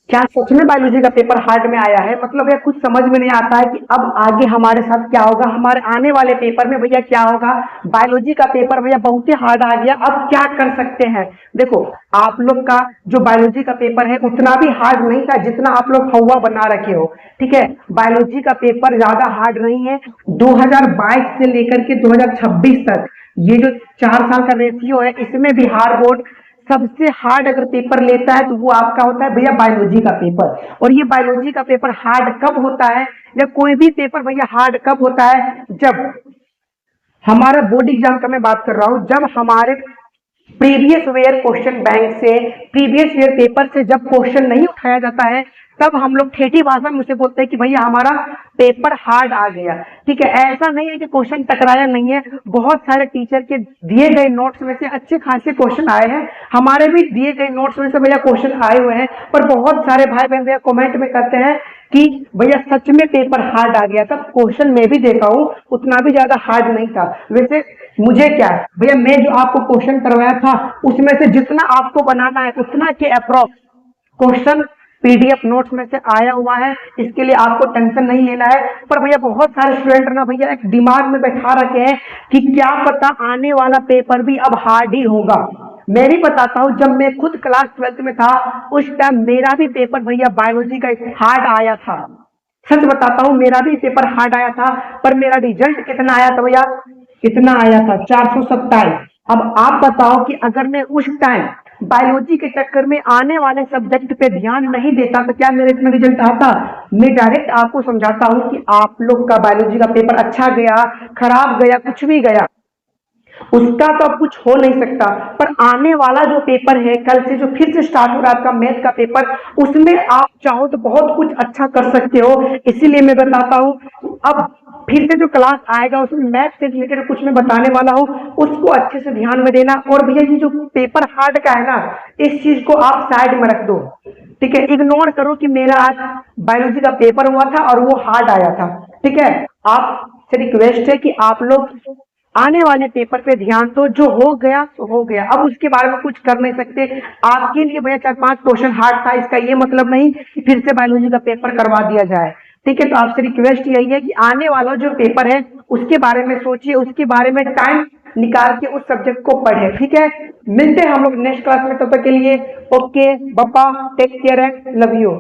क्या सच में बायोलॉजी का पेपर हार्ड में आया है? मतलब भैया कुछ समझ में नहीं आता है कि अब आगे हमारे साथ क्या होगा, हमारे आने वाले पेपर में भैया क्या होगा। बायोलॉजी का पेपर भैया बहुत ही हार्ड आ गया, अब क्या कर सकते हैं। देखो, आप लोग का जो बायोलॉजी का पेपर है उतना भी हार्ड नहीं था जितना आप लोग हवा बना रखे हो। ठीक है, बायोलॉजी का पेपर ज्यादा हार्ड नहीं है। 2022 से लेकर के 2026 तक ये जो 4 साल का रेशियो है, इसमें बिहार बोर्ड सबसे हार्ड अगर पेपर लेता है तो वो आपका होता है भैया बायोलॉजी का पेपर। और ये बायोलॉजी का पेपर हार्ड कब होता है, या कोई भी पेपर भैया हार्ड कब होता है, जब हमारा बोर्ड एग्जाम का मैं बात कर रहा हूं, जब हमारे प्रीवियस ईयर क्वेश्चन बैंक से, प्रीवियस ईयर पेपर से जब क्वेश्चन नहीं उठाया जाता है, तब हम लोग ठेठी भाषा में उसे बोलते हैं कि भैया हमारा पेपर हार्ड आ गया। ठीक है, ऐसा नहीं है कि क्वेश्चन टकराया नहीं है, बहुत सारे टीचर के दिए गए नोट्स में से अच्छे खासे क्वेश्चन आए हैं, हमारे भी दिए गए नोट्स में से भैया क्वेश्चन आए हुए हैं। पर बहुत सारे भाई बहन भैया कमेंट में करते हैं कि भैया सच में पेपर हार्ड आ गया था। क्वेश्चन मैं भी देखा हूँ, उतना भी ज्यादा हार्ड नहीं था। वैसे मुझे क्या है भैया, मैं जो आपको क्वेश्चन करवाया था उसमें से जितना आपको बनाना है उतना के अप्रोक्स क्वेश्चन पीडीएफ नोट्स में से आया हुआ है, इसके लिए आपको टेंशन नहीं लेना है। पर भैया बहुत सारे स्टूडेंट ना भैया एक दिमाग में बैठा रखे हैं कि क्या पता आने वाला पेपर भी अब हार्ड ही होगा। मैं भी बताता हूँ, जब मैं खुद क्लास 12th में था उस टाइम मेरा भी पेपर भैया बायोलॉजी का हार्ड आया था। सच बताता हूँ, मेरा भी पेपर हार्ड आया था, पर मेरा रिजल्ट कितना आया था भैया, कितना आया था 427। अब आप बताओ कि अगर मैं उस टाइम बायोलॉजी के चक्कर में आने वाले सब्जेक्ट पे ध्यान नहीं देता तो क्या मेरे इतना रिजल्ट आता। मैं डायरेक्ट आपको समझाता हूँ कि आप लोग का बायोलॉजी का पेपर अच्छा गया, खराब गया, कुछ भी गया, उसका तो अब कुछ हो नहीं सकता। पर आने वाला जो पेपर है कल से, जो फिर से स्टार्ट हो रहा है आपका मैथ का पेपर, उसमें आप चाहो तो बहुत कुछ अच्छा कर सकते हो। इसीलिए मैं बताता हूँ, अब फिर से जो क्लास आएगा उसमें मैथ से रिलेटेड कुछ मैं बताने वाला हूँ, उसको अच्छे से ध्यान में देना। और भैया ये जो पेपर हार्ड का है ना, इस चीज को आप साइड में रख दो। ठीक है, इग्नोर करो कि मेरा आज बायोलॉजी का पेपर हुआ था और वो हार्ड आया था। ठीक है, आपसे रिक्वेस्ट है कि आप लोग आने वाले पेपर पे ध्यान दो, जो हो गया तो हो गया, अब उसके बारे में कुछ कर नहीं सकते। आपके लिए भैया 4-5 क्वेश्चन हार्ड था, इसका ये मतलब नहीं कि फिर से बायोलॉजी का पेपर करवा दिया जाए। ठीक है, तो आपसे रिक्वेस्ट यही है कि आने वाला जो पेपर है उसके बारे में सोचिए, उसके बारे में टाइम निकाल के उस सब्जेक्ट को पढ़े। ठीक है, मिलते हैं हम लोग नेक्स्ट क्लास में, तब तक के लिए ओके, बापा, take care and love you.